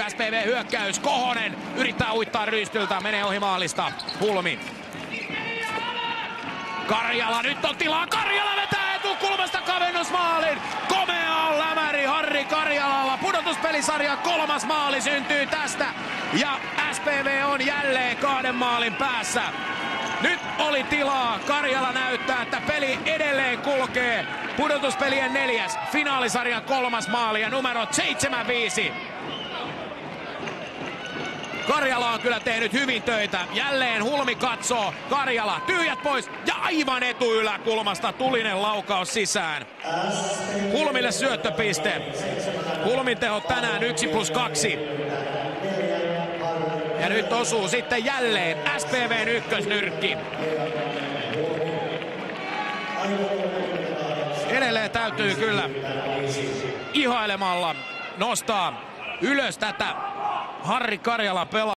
SPV hyökkäys. Kohonen yrittää uittaa rystyltä, menee ohi maalista. Hulmi. Karjala, nyt on tilaa. Karjala vetää etukulmasta kavennusmaalin. Komea on lämäri Harri Karjalalla. Pudotuspelisarjan 3. maali syntyy tästä. Ja SPV on jälleen 2 maalin päässä. Nyt oli tilaa. Karjala näyttää, että peli edelleen kulkee. Pudotuspelien 4. finaalisarjan 3. maali ja numero 75. Karjala on kyllä tehnyt hyvin töitä. Jälleen Hulmi katsoo. Karjala, tyhjät pois ja aivan etuyläkulmasta tulinen laukaus sisään. Hulmille syöttöpiste. Hulmin tehot tänään 1+2. Ja nyt osuu sitten jälleen SPVn ykkösnyrkki. Edelleen täytyy kyllä ihailemalla nostaa ylös tätä Harri Karjala pelaa.